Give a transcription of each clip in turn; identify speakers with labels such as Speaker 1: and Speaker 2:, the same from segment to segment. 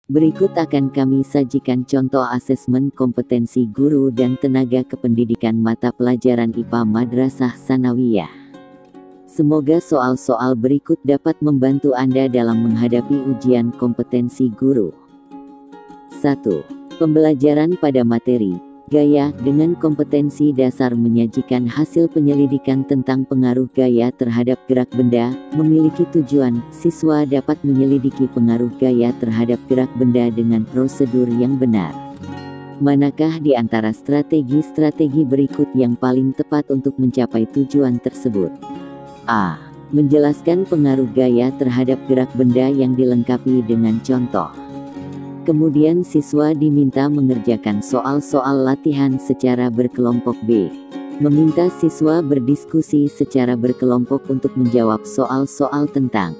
Speaker 1: Berikut akan kami sajikan contoh asesmen kompetensi guru dan tenaga kependidikan mata pelajaran IPA Madrasah Tsanawiyah. Semoga soal-soal berikut dapat membantu Anda dalam menghadapi ujian kompetensi guru. 1. Pembelajaran pada materi gaya dengan kompetensi dasar menyajikan hasil penyelidikan tentang pengaruh gaya terhadap gerak benda, memiliki tujuan, siswa dapat menyelidiki pengaruh gaya terhadap gerak benda dengan prosedur yang benar. Manakah di antara strategi-strategi berikut yang paling tepat untuk mencapai tujuan tersebut? A. Menjelaskan pengaruh gaya terhadap gerak benda yang dilengkapi dengan contoh. Kemudian siswa diminta mengerjakan soal-soal latihan secara berkelompok. B. Meminta siswa berdiskusi secara berkelompok untuk menjawab soal-soal tentang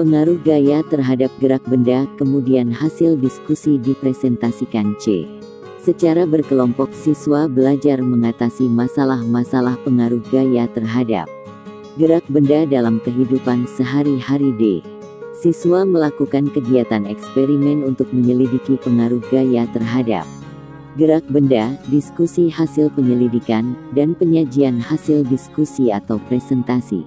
Speaker 1: pengaruh gaya terhadap gerak benda, kemudian hasil diskusi dipresentasikan. C. Secara berkelompok siswa belajar mengatasi masalah-masalah pengaruh gaya terhadap gerak benda dalam kehidupan sehari-hari. D. Siswa melakukan kegiatan eksperimen untuk menyelidiki pengaruh gaya terhadap gerak benda, diskusi hasil penyelidikan, dan penyajian hasil diskusi atau presentasi.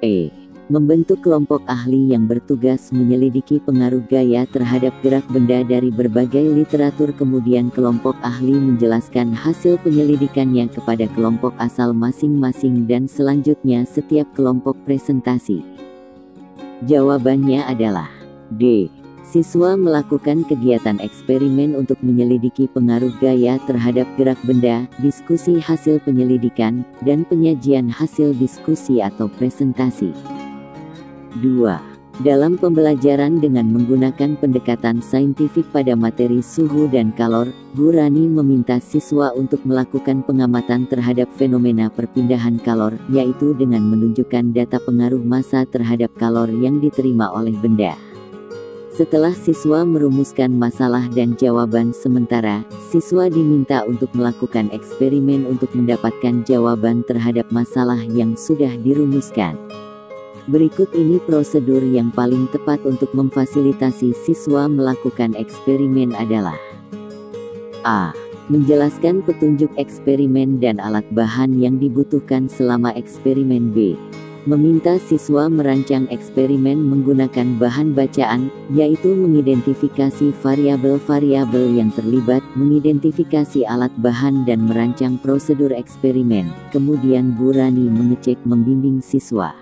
Speaker 1: E. Membentuk kelompok ahli yang bertugas menyelidiki pengaruh gaya terhadap gerak benda dari berbagai literatur, kemudian kelompok ahli menjelaskan hasil penyelidikannya kepada kelompok asal masing-masing dan selanjutnya setiap kelompok presentasi. Jawabannya adalah D. Siswa melakukan kegiatan eksperimen untuk menyelidiki pengaruh gaya terhadap gerak benda, diskusi hasil penyelidikan, dan penyajian hasil diskusi atau presentasi. 2. Dalam pembelajaran dengan menggunakan pendekatan saintifik pada materi suhu dan kalor, Bu Rani meminta siswa untuk melakukan pengamatan terhadap fenomena perpindahan kalor, yaitu dengan menunjukkan data pengaruh massa terhadap kalor yang diterima oleh benda. Setelah siswa merumuskan masalah dan jawaban sementara, siswa diminta untuk melakukan eksperimen untuk mendapatkan jawaban terhadap masalah yang sudah dirumuskan. Berikut ini prosedur yang paling tepat untuk memfasilitasi siswa melakukan eksperimen adalah A. Menjelaskan petunjuk eksperimen dan alat bahan yang dibutuhkan selama eksperimen. B. Meminta siswa merancang eksperimen menggunakan bahan bacaan, yaitu mengidentifikasi variabel-variabel yang terlibat, mengidentifikasi alat bahan dan merancang prosedur eksperimen. Kemudian Bu Rani mengecek membimbing siswa.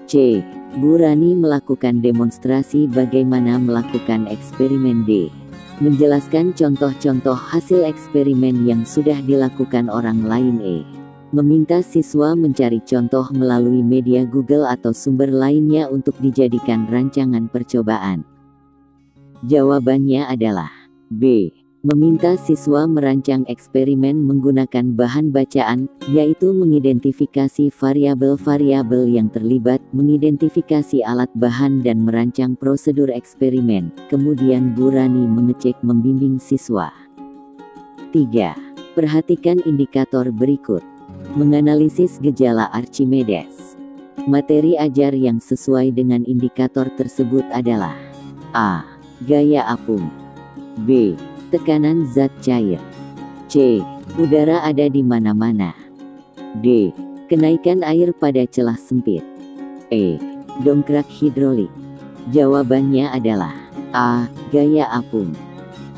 Speaker 1: C. Bu Rani melakukan demonstrasi bagaimana melakukan eksperimen. D. Menjelaskan contoh-contoh hasil eksperimen yang sudah dilakukan orang lain. E. Meminta siswa mencari contoh melalui media Google atau sumber lainnya untuk dijadikan rancangan percobaan. Jawabannya adalah B. Meminta siswa merancang eksperimen menggunakan bahan bacaan, yaitu mengidentifikasi variabel-variabel yang terlibat, mengidentifikasi alat bahan dan merancang prosedur eksperimen. Kemudian Bu Rani mengecek membimbing siswa. 3. Perhatikan indikator berikut. Menganalisis gejala Archimedes. Materi ajar yang sesuai dengan indikator tersebut adalah A. Gaya apung. B. Tekanan zat cair. C. Udara ada di mana-mana. D. Kenaikan air pada celah sempit. E. Dongkrak hidrolik. Jawabannya adalah A. Gaya apung.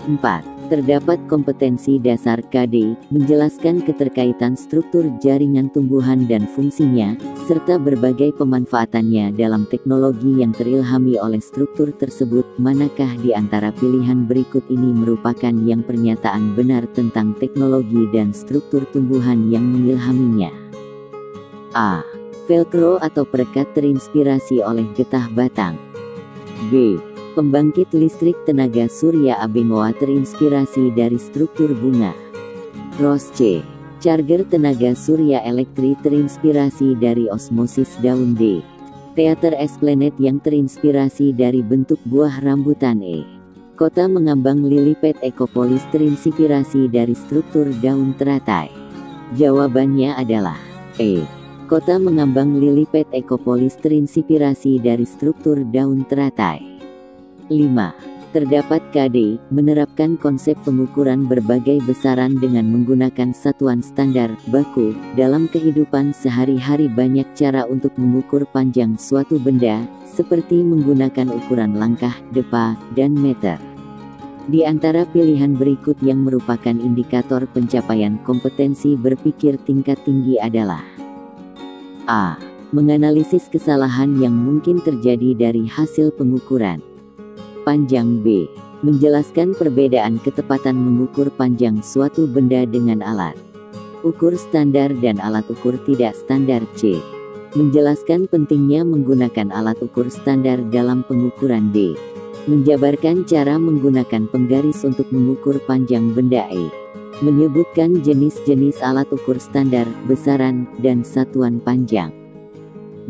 Speaker 1: 4. Terdapat kompetensi dasar KD, menjelaskan keterkaitan struktur jaringan tumbuhan dan fungsinya, serta berbagai pemanfaatannya dalam teknologi yang terilhami oleh struktur tersebut. Manakah di antara pilihan berikut ini merupakan yang pernyataan benar tentang teknologi dan struktur tumbuhan yang mengilhaminya? A. Velcro atau perekat terinspirasi oleh getah batang. B. Pembangkit listrik tenaga surya Abengoa terinspirasi dari struktur bunga. Ros. C. Charger tenaga surya elektrik terinspirasi dari osmosis daun. D. Teater Esplanade yang terinspirasi dari bentuk buah rambutan. E. Kota mengambang Lilliput Ecopolis terinspirasi dari struktur daun teratai. Jawabannya adalah E. Kota mengambang Lilliput Ecopolis terinspirasi dari struktur daun teratai. 5. Terdapat KD, menerapkan konsep pengukuran berbagai besaran dengan menggunakan satuan standar, baku. Dalam kehidupan sehari-hari banyak cara untuk mengukur panjang suatu benda, seperti menggunakan ukuran langkah, depa, dan meter. Di antara pilihan berikut yang merupakan indikator pencapaian kompetensi berpikir tingkat tinggi adalah A. Menganalisis kesalahan yang mungkin terjadi dari hasil pengukuran. Panjang. B. Menjelaskan perbedaan ketepatan mengukur panjang suatu benda dengan alat ukur standar dan alat ukur tidak standar. C. Menjelaskan pentingnya menggunakan alat ukur standar dalam pengukuran. D. Menjabarkan cara menggunakan penggaris untuk mengukur panjang benda. E. Menyebutkan jenis-jenis alat ukur standar, besaran, dan satuan panjang.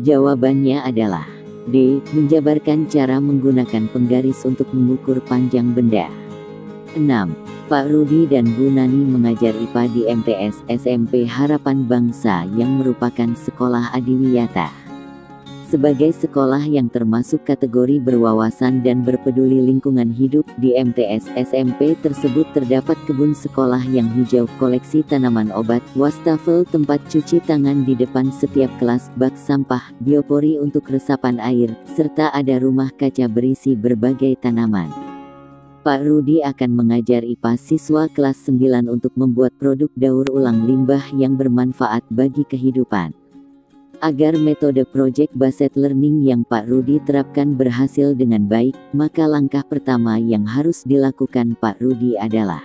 Speaker 1: Jawabannya adalah D. Menjabarkan cara menggunakan penggaris untuk mengukur panjang benda. 6. Pak Rudi dan Bu Nani mengajar IPA di MTS SMP Harapan Bangsa yang merupakan sekolah adiwiyata. Sebagai sekolah yang termasuk kategori berwawasan dan berpeduli lingkungan hidup, di MTS SMP tersebut terdapat kebun sekolah yang hijau, koleksi tanaman obat, wastafel tempat cuci tangan di depan setiap kelas, bak sampah, biopori untuk resapan air, serta ada rumah kaca berisi berbagai tanaman. Pak Rudi akan mengajar IPA siswa kelas 9 untuk membuat produk daur ulang limbah yang bermanfaat bagi kehidupan. Agar metode project based learning yang Pak Rudi terapkan berhasil dengan baik, maka langkah pertama yang harus dilakukan Pak Rudi adalah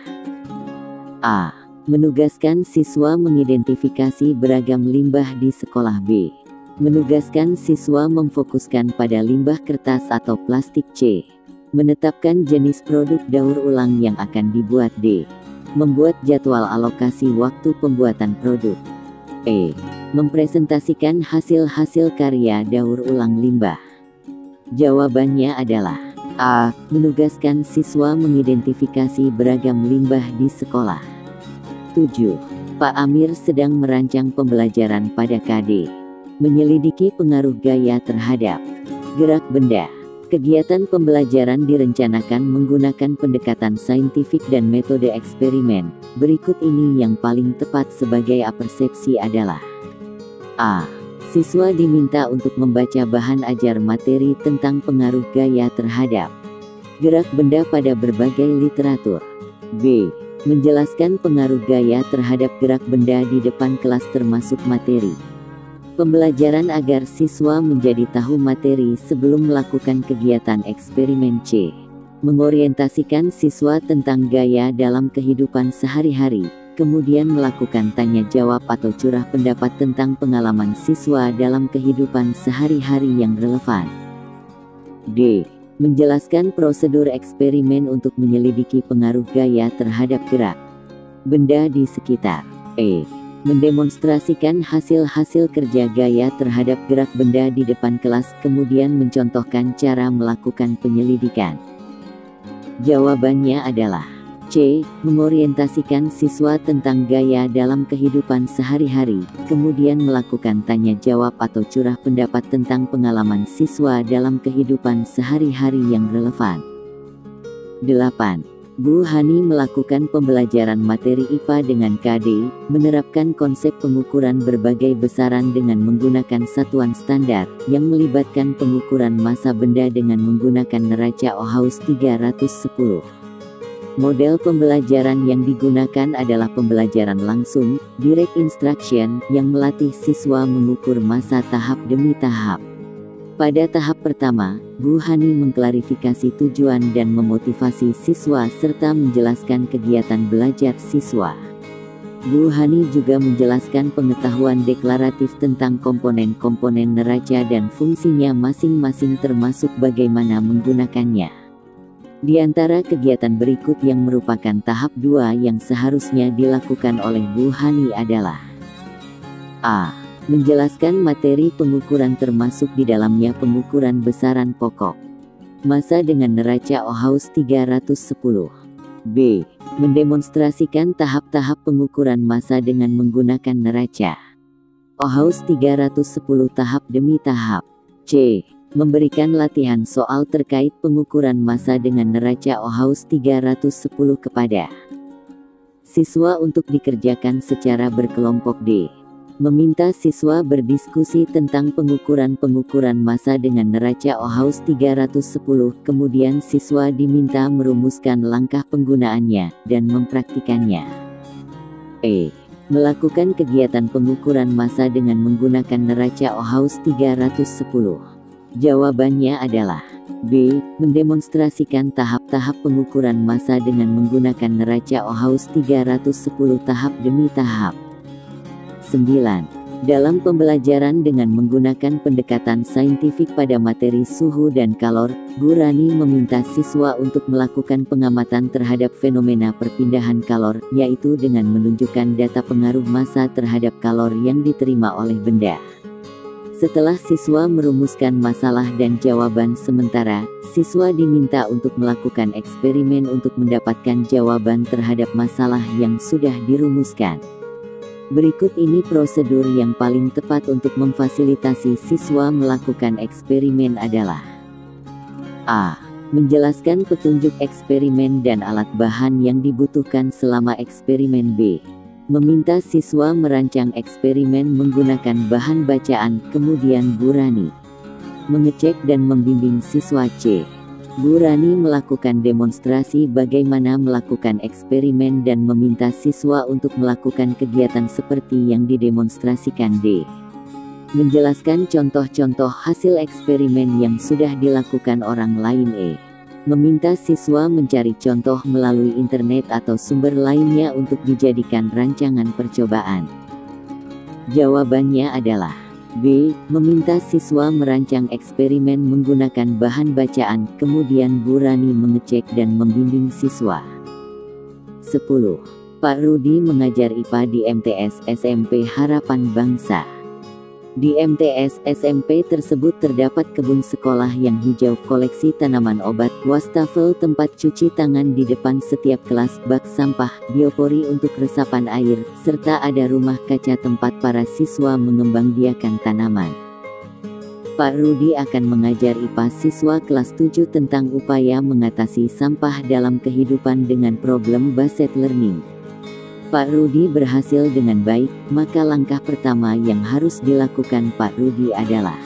Speaker 1: A. Menugaskan siswa mengidentifikasi beragam limbah di sekolah. B. Menugaskan siswa memfokuskan pada limbah kertas atau plastik. C. Menetapkan jenis produk daur ulang yang akan dibuat. D. Membuat jadwal alokasi waktu pembuatan produk. E. Mempresentasikan hasil-hasil karya daur ulang limbah. Jawabannya adalah A. Menugaskan siswa mengidentifikasi beragam limbah di sekolah. 7. Pak Amir sedang merancang pembelajaran pada KD. Menyelidiki pengaruh gaya terhadap gerak benda. Kegiatan pembelajaran direncanakan menggunakan pendekatan saintifik dan metode eksperimen. Berikut ini yang paling tepat sebagai persepsi adalah A. Siswa diminta untuk membaca bahan ajar materi tentang pengaruh gaya terhadap gerak benda pada berbagai literatur. B. Menjelaskan pengaruh gaya terhadap gerak benda di depan kelas termasuk materi pembelajaran agar siswa menjadi tahu materi sebelum melakukan kegiatan eksperimen. C. Mengorientasikan siswa tentang gaya dalam kehidupan sehari-hari, kemudian melakukan tanya jawab atau curah pendapat tentang pengalaman siswa dalam kehidupan sehari-hari yang relevan. D. Menjelaskan prosedur eksperimen untuk menyelidiki pengaruh gaya terhadap gerak benda di sekitar. E. Mendemonstrasikan hasil-hasil kerja gaya terhadap gerak benda di depan kelas, kemudian mencontohkan cara melakukan penyelidikan. Jawabannya adalah C. Mengorientasikan siswa tentang gaya dalam kehidupan sehari-hari, kemudian melakukan tanya jawab atau curah pendapat tentang pengalaman siswa dalam kehidupan sehari-hari yang relevan. 8. Bu Hani melakukan pembelajaran materi IPA dengan KD, menerapkan konsep pengukuran berbagai besaran dengan menggunakan satuan standar, yang melibatkan pengukuran massa benda dengan menggunakan neraca Ohaus 310. Model pembelajaran yang digunakan adalah pembelajaran langsung, direct instruction, yang melatih siswa mengukur massa tahap demi tahap. Pada tahap pertama, Bu Hani mengklarifikasi tujuan dan memotivasi siswa serta menjelaskan kegiatan belajar siswa. Bu Hani juga menjelaskan pengetahuan deklaratif tentang komponen-komponen neraca dan fungsinya masing-masing termasuk bagaimana menggunakannya. Di antara kegiatan berikut yang merupakan tahap 2 yang seharusnya dilakukan oleh Bu Hani adalah A. Menjelaskan materi pengukuran termasuk di dalamnya pengukuran besaran pokok massa dengan neraca Ohaus 310. B. Mendemonstrasikan tahap-tahap pengukuran massa dengan menggunakan neraca Ohaus 310 tahap demi tahap. C. Memberikan latihan soal terkait pengukuran massa dengan neraca Ohaus 310 kepada siswa untuk dikerjakan secara berkelompok. D. Meminta siswa berdiskusi tentang pengukuran massa dengan neraca Ohaus 310, kemudian siswa diminta merumuskan langkah penggunaannya dan mempraktikannya. E. Melakukan kegiatan pengukuran massa dengan menggunakan neraca Ohaus 310. Jawabannya adalah B. Mendemonstrasikan tahap-tahap pengukuran massa dengan menggunakan neraca Ohaus 310 tahap demi tahap. 9. Dalam pembelajaran dengan menggunakan pendekatan saintifik pada materi suhu dan kalor, Bu Rani meminta siswa untuk melakukan pengamatan terhadap fenomena perpindahan kalor, yaitu dengan menunjukkan data pengaruh massa terhadap kalor yang diterima oleh benda. Setelah siswa merumuskan masalah dan jawaban sementara, siswa diminta untuk melakukan eksperimen untuk mendapatkan jawaban terhadap masalah yang sudah dirumuskan. Berikut ini prosedur yang paling tepat untuk memfasilitasi siswa melakukan eksperimen adalah: A. Menjelaskan petunjuk eksperimen dan alat bahan yang dibutuhkan selama eksperimen. B. Meminta siswa merancang eksperimen menggunakan bahan bacaan, kemudian Bu Rani mengecek dan membimbing siswa. C. Bu Rani melakukan demonstrasi bagaimana melakukan eksperimen dan meminta siswa untuk melakukan kegiatan seperti yang didemonstrasikan. D. Menjelaskan contoh-contoh hasil eksperimen yang sudah dilakukan orang lain. E. Meminta siswa mencari contoh melalui internet atau sumber lainnya untuk dijadikan rancangan percobaan. Jawabannya adalah B. Meminta siswa merancang eksperimen menggunakan bahan bacaan, kemudian Bu Rani mengecek dan membimbing siswa. 10. Pak Rudi mengajar IPA di MTS SMP Harapan Bangsa. Di MTS SMP tersebut terdapat kebun sekolah yang hijau, koleksi tanaman obat, wastafel tempat cuci tangan di depan setiap kelas, bak sampah, biopori untuk resapan air, serta ada rumah kaca tempat para siswa mengembangbiakan tanaman. Pak Rudi akan mengajar IPA siswa kelas 7 tentang upaya mengatasi sampah dalam kehidupan dengan problem based learning. Pak Rudi berhasil dengan baik, maka langkah pertama yang harus dilakukan Pak Rudi adalah: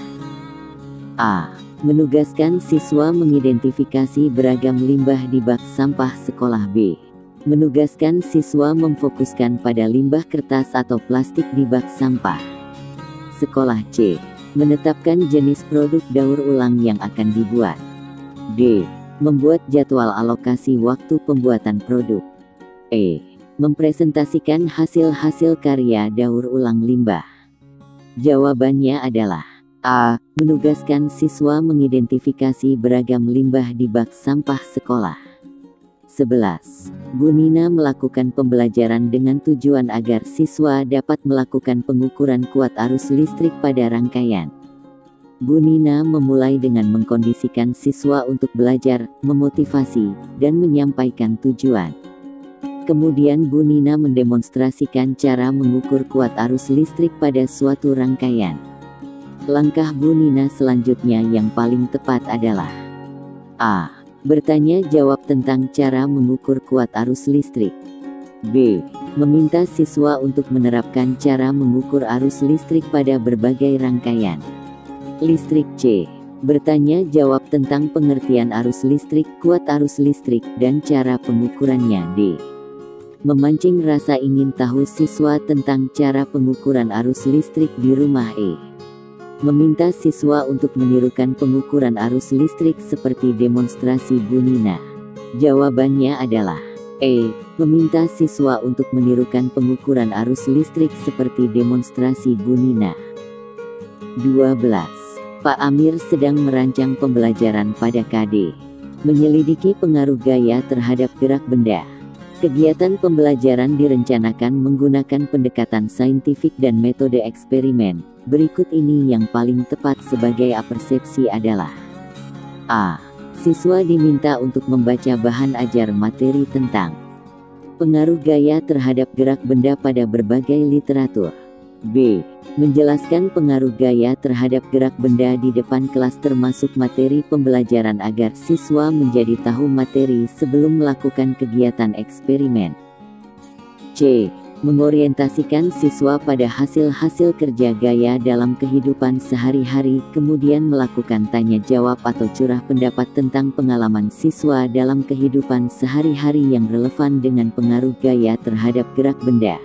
Speaker 1: A. Menugaskan siswa mengidentifikasi beragam limbah di bak sampah sekolah. B. Menugaskan siswa memfokuskan pada limbah kertas atau plastik di bak sampah sekolah. C. Menetapkan jenis produk daur ulang yang akan dibuat. D. Membuat jadwal alokasi waktu pembuatan produk. E. Mempresentasikan hasil-hasil karya daur ulang limbah. Jawabannya adalah A. Menugaskan siswa mengidentifikasi beragam limbah di bak sampah sekolah. 11. Bu Nina melakukan pembelajaran dengan tujuan agar siswa dapat melakukan pengukuran kuat arus listrik pada rangkaian. Bu Nina memulai dengan mengkondisikan siswa untuk belajar, memotivasi, dan menyampaikan tujuan. Kemudian Bu Nina mendemonstrasikan cara mengukur kuat arus listrik pada suatu rangkaian. Langkah Bu Nina selanjutnya yang paling tepat adalah A. Bertanya jawab tentang cara mengukur kuat arus listrik. B. Meminta siswa untuk menerapkan cara mengukur arus listrik pada berbagai rangkaian listrik. C. Bertanya jawab tentang pengertian arus listrik, kuat arus listrik, dan cara pengukurannya. D. Memancing rasa ingin tahu siswa tentang cara pengukuran arus listrik di rumah. E. Meminta siswa untuk menirukan pengukuran arus listrik seperti demonstrasi Bu Nina. Jawabannya adalah E. Meminta siswa untuk menirukan pengukuran arus listrik seperti demonstrasi Bu Nina. 12. Pak Amir sedang merancang pembelajaran pada KD. Menyelidiki pengaruh gaya terhadap gerak benda. Kegiatan pembelajaran direncanakan menggunakan pendekatan saintifik dan metode eksperimen. Berikut ini yang paling tepat sebagai persepsi adalah A. Siswa diminta untuk membaca bahan ajar materi tentang pengaruh gaya terhadap gerak benda pada berbagai literatur. B. Menjelaskan pengaruh gaya terhadap gerak benda di depan kelas termasuk materi pembelajaran agar siswa menjadi tahu materi sebelum melakukan kegiatan eksperimen. C. Mengorientasikan siswa pada hasil-hasil kerja gaya dalam kehidupan sehari-hari, kemudian melakukan tanya jawab atau curah pendapat tentang pengalaman siswa dalam kehidupan sehari-hari yang relevan dengan pengaruh gaya terhadap gerak benda.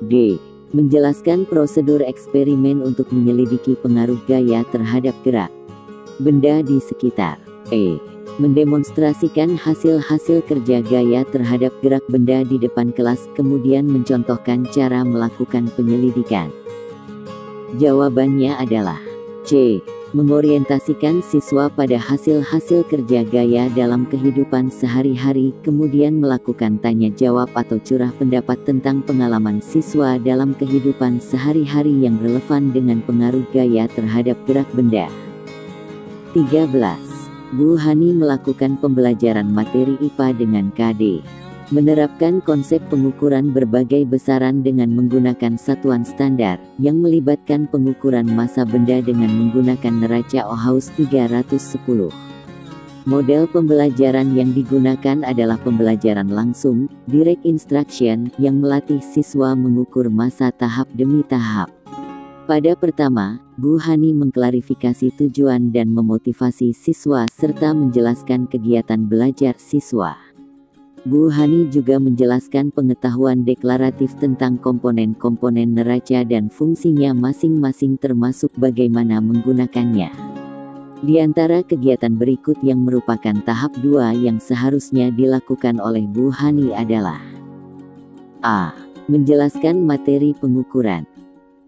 Speaker 1: D. Menjelaskan prosedur eksperimen untuk menyelidiki pengaruh gaya terhadap gerak benda di sekitar. E. Mendemonstrasikan hasil-hasil kerja gaya terhadap gerak benda di depan kelas, kemudian mencontohkan cara melakukan penyelidikan. Jawabannya adalah C. Mengorientasikan siswa pada hasil-hasil kerja gaya dalam kehidupan sehari-hari, kemudian melakukan tanya jawab atau curah pendapat tentang pengalaman siswa dalam kehidupan sehari-hari yang relevan dengan pengaruh gaya terhadap gerak benda. 13. Bu Hani melakukan pembelajaran materi IPA dengan KD. Menerapkan konsep pengukuran berbagai besaran dengan menggunakan satuan standar, yang melibatkan pengukuran massa benda dengan menggunakan neraca Ohaus 310. Model pembelajaran yang digunakan adalah pembelajaran langsung, direct instruction, yang melatih siswa mengukur massa tahap demi tahap. Pada pertama, Bu Hani mengklarifikasi tujuan dan memotivasi siswa serta menjelaskan kegiatan belajar siswa. Bu Hani juga menjelaskan pengetahuan deklaratif tentang komponen-komponen neraca dan fungsinya masing-masing termasuk bagaimana menggunakannya. Di antara kegiatan berikut yang merupakan tahap 2 yang seharusnya dilakukan oleh Bu Hani adalah A. Menjelaskan materi pengukuran.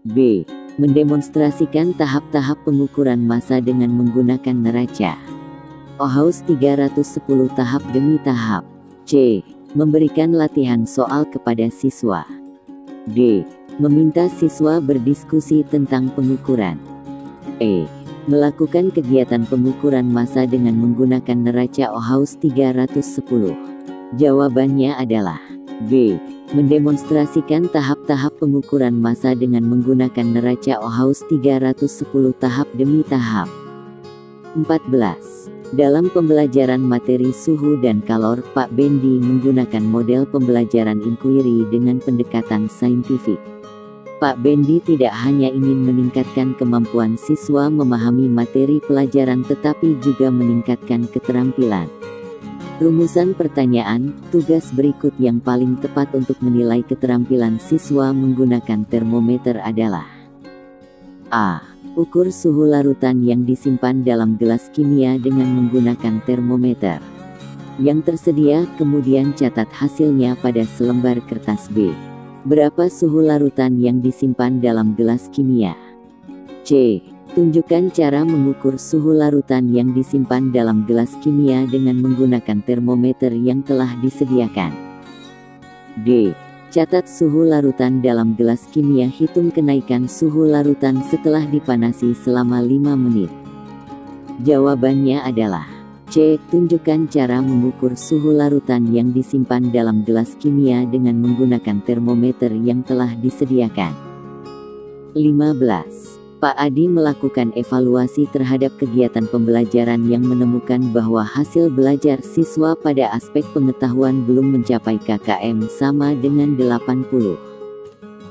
Speaker 1: B. Mendemonstrasikan tahap-tahap pengukuran massa dengan menggunakan neraca Ohaus 310 tahap demi tahap. C. Memberikan latihan soal kepada siswa. D. Meminta siswa berdiskusi tentang pengukuran. E. Melakukan kegiatan pengukuran massa dengan menggunakan neraca Ohaus 310. Jawabannya adalah B. Mendemonstrasikan tahap-tahap pengukuran massa dengan menggunakan neraca Ohaus 310 tahap demi tahap. 14. Dalam pembelajaran materi suhu dan kalor, Pak Bendi menggunakan model pembelajaran inquiry dengan pendekatan saintifik. Pak Bendi tidak hanya ingin meningkatkan kemampuan siswa memahami materi pelajaran tetapi juga meningkatkan keterampilan. Rumusan pertanyaan, tugas berikut yang paling tepat untuk menilai keterampilan siswa menggunakan termometer adalah A. Ukur suhu larutan yang disimpan dalam gelas kimia dengan menggunakan termometer yang tersedia, kemudian catat hasilnya pada selembar kertas. B. Berapa suhu larutan yang disimpan dalam gelas kimia? C. Tunjukkan cara mengukur suhu larutan yang disimpan dalam gelas kimia dengan menggunakan termometer yang telah disediakan. D. Catat suhu larutan dalam gelas kimia. Hitung kenaikan suhu larutan setelah dipanasi selama 5 menit. Jawabannya adalah C. Tunjukkan cara mengukur suhu larutan yang disimpan dalam gelas kimia dengan menggunakan termometer yang telah disediakan. 15. Pak Adi melakukan evaluasi terhadap kegiatan pembelajaran yang menemukan bahwa hasil belajar siswa pada aspek pengetahuan belum mencapai KKM sama dengan 80.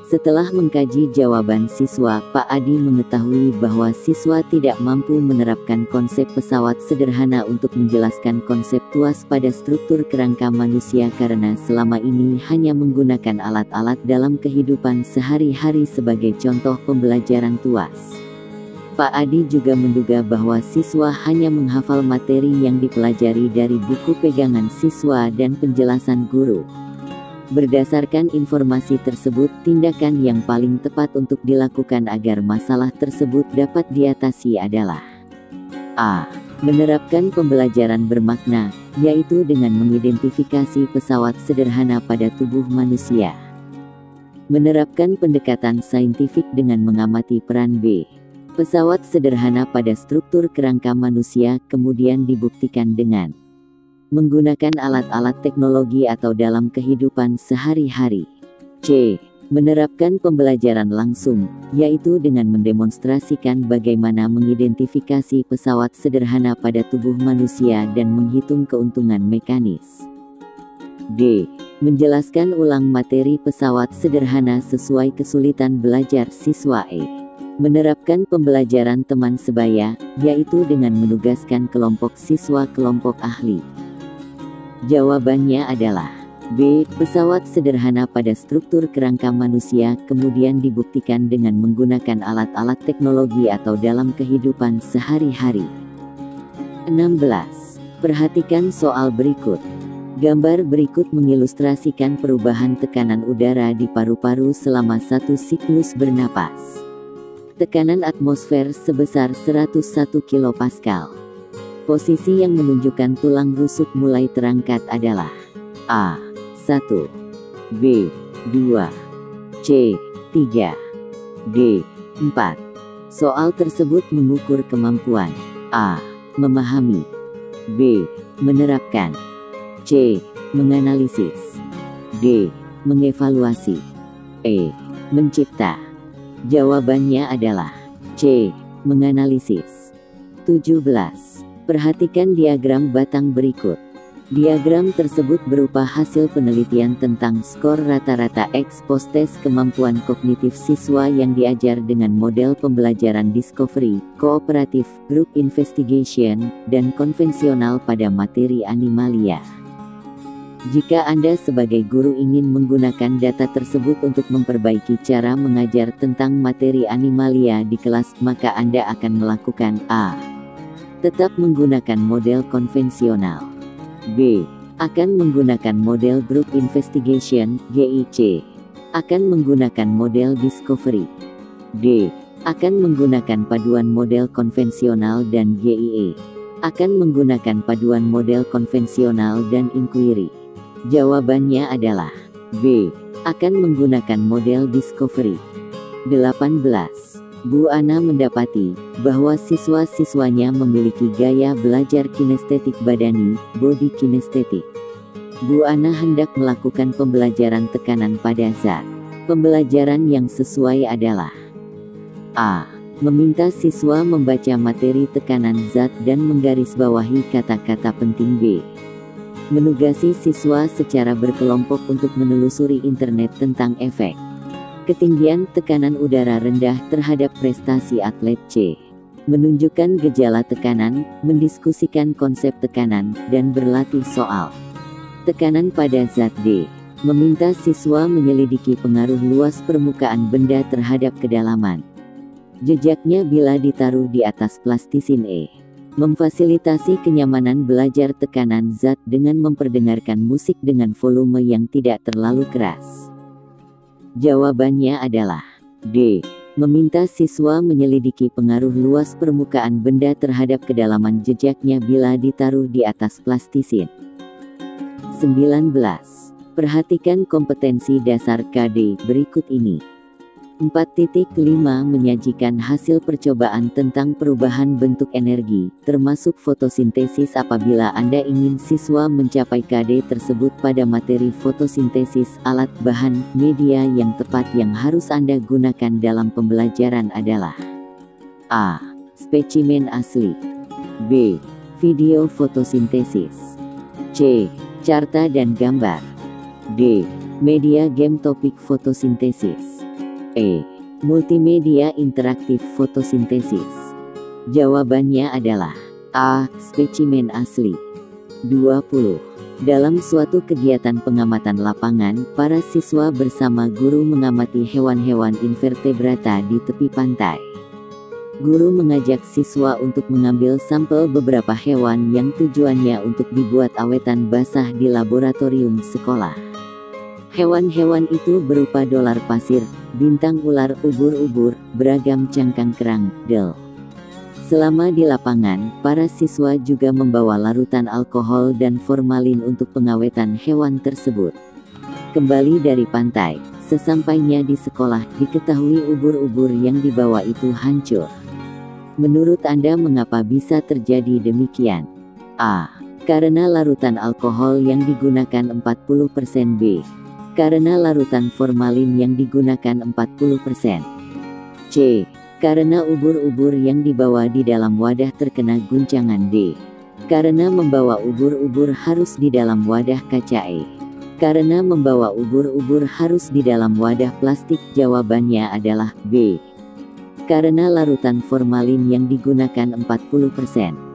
Speaker 1: Setelah mengkaji jawaban siswa, Pak Adi mengetahui bahwa siswa tidak mampu menerapkan konsep pesawat sederhana untuk menjelaskan konsep tuas pada struktur kerangka manusia karena selama ini hanya menggunakan alat-alat dalam kehidupan sehari-hari sebagai contoh pembelajaran tuas. Pak Adi juga menduga bahwa siswa hanya menghafal materi yang dipelajari dari buku pegangan siswa dan penjelasan guru. Berdasarkan informasi tersebut, tindakan yang paling tepat untuk dilakukan agar masalah tersebut dapat diatasi adalah A. Menerapkan pembelajaran bermakna, yaitu dengan mengidentifikasi pesawat sederhana pada tubuh manusia. Menerapkan pendekatan saintifik dengan mengamati peran B. Pesawat sederhana pada struktur kerangka manusia, kemudian dibuktikan dengan menggunakan alat-alat teknologi atau dalam kehidupan sehari-hari. C. Menerapkan pembelajaran langsung, yaitu dengan mendemonstrasikan bagaimana mengidentifikasi pesawat sederhana pada tubuh manusia dan menghitung keuntungan mekanis. D. Menjelaskan ulang materi pesawat sederhana sesuai kesulitan belajar siswa. E. Menerapkan pembelajaran teman sebaya, yaitu dengan menugaskan kelompok siswa kelompok ahli. Jawabannya adalah B. Pesawat sederhana pada struktur kerangka manusia kemudian dibuktikan dengan menggunakan alat-alat teknologi atau dalam kehidupan sehari-hari. 16. Perhatikan soal berikut. Gambar berikut mengilustrasikan perubahan tekanan udara di paru-paru selama satu siklus bernapas. Tekanan atmosfer sebesar 101 kPa. Posisi yang menunjukkan tulang rusuk mulai terangkat adalah A. 1, B. 2, C. 3, D. 4. Soal tersebut mengukur kemampuan A. Memahami, B. Menerapkan, C. Menganalisis, D. Mengevaluasi, E. Mencipta. Jawabannya adalah C. Menganalisis. 17. Perhatikan diagram batang berikut. Diagram tersebut berupa hasil penelitian tentang skor rata-rata ex post tes kemampuan kognitif siswa yang diajar dengan model pembelajaran discovery, kooperatif, group investigation, dan konvensional pada materi animalia. Jika Anda sebagai guru ingin menggunakan data tersebut untuk memperbaiki cara mengajar tentang materi animalia di kelas, maka Anda akan melakukan A. Tetap menggunakan model konvensional. B. Akan menggunakan model Group Investigation, GIC. Akan menggunakan model Discovery. D. Akan menggunakan paduan model konvensional dan GIE. Akan menggunakan paduan model konvensional dan Inquiry. Jawabannya adalah B. Akan menggunakan model Discovery. 18. Bu Ana mendapati bahwa siswa-siswanya memiliki gaya belajar kinestetik badani, body kinestetik. Bu Ana hendak melakukan pembelajaran tekanan pada zat. Pembelajaran yang sesuai adalah A. Meminta siswa membaca materi tekanan zat dan menggarisbawahi kata-kata penting. B. Menugasi siswa secara berkelompok untuk menelusuri internet tentang efek ketinggian tekanan udara rendah terhadap prestasi atlet. C. Menunjukkan gejala tekanan, mendiskusikan konsep tekanan, dan berlatih soal tekanan pada zat. D. Meminta siswa menyelidiki pengaruh luas permukaan benda terhadap kedalaman jejaknya bila ditaruh di atas plastisin. E. Memfasilitasi kenyamanan belajar tekanan zat dengan memperdengarkan musik dengan volume yang tidak terlalu keras. Jawabannya adalah D. Meminta siswa menyelidiki pengaruh luas permukaan benda terhadap kedalaman jejaknya bila ditaruh di atas plastisin. 19. Perhatikan kompetensi dasar KD berikut ini. 4.5 menyajikan hasil percobaan tentang perubahan bentuk energi, termasuk fotosintesis. Apabila Anda ingin siswa mencapai KD tersebut pada materi fotosintesis, alat, bahan, media yang tepat yang harus Anda gunakan dalam pembelajaran adalah A. Spesimen asli, B. Video fotosintesis, C. Carta dan gambar, D. Media game topik fotosintesis, E. Multimedia interaktif fotosintesis. Jawabannya adalah A. Spesimen asli. 20. Dalam suatu kegiatan pengamatan lapangan, para siswa bersama guru mengamati hewan-hewan invertebrata di tepi pantai. Guru mengajak siswa untuk mengambil sampel beberapa hewan yang tujuannya untuk dibuat awetan basah di laboratorium sekolah. Hewan-hewan itu berupa dolar pasir, bintang ular, ubur-ubur, beragam cangkang kerang, del. Selama di lapangan, para siswa juga membawa larutan alkohol dan formalin untuk pengawetan hewan tersebut. Kembali dari pantai, sesampainya di sekolah, diketahui ubur-ubur yang dibawa itu hancur. Menurut Anda mengapa bisa terjadi demikian? A. Karena larutan alkohol yang digunakan 40%. B. Karena larutan formalin yang digunakan 40%. C. Karena ubur-ubur yang dibawa di dalam wadah terkena guncangan. D. Karena membawa ubur-ubur harus di dalam wadah kaca. E. Karena membawa ubur-ubur harus di dalam wadah plastik. Jawabannya adalah B. Karena larutan formalin yang digunakan 40%.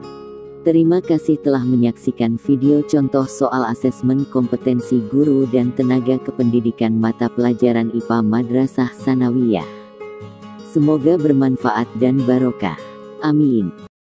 Speaker 1: Terima kasih telah menyaksikan video contoh soal asesmen kompetensi guru dan tenaga kependidikan mata pelajaran IPA Madrasah Sanawiyah. Semoga bermanfaat dan barokah. Amin.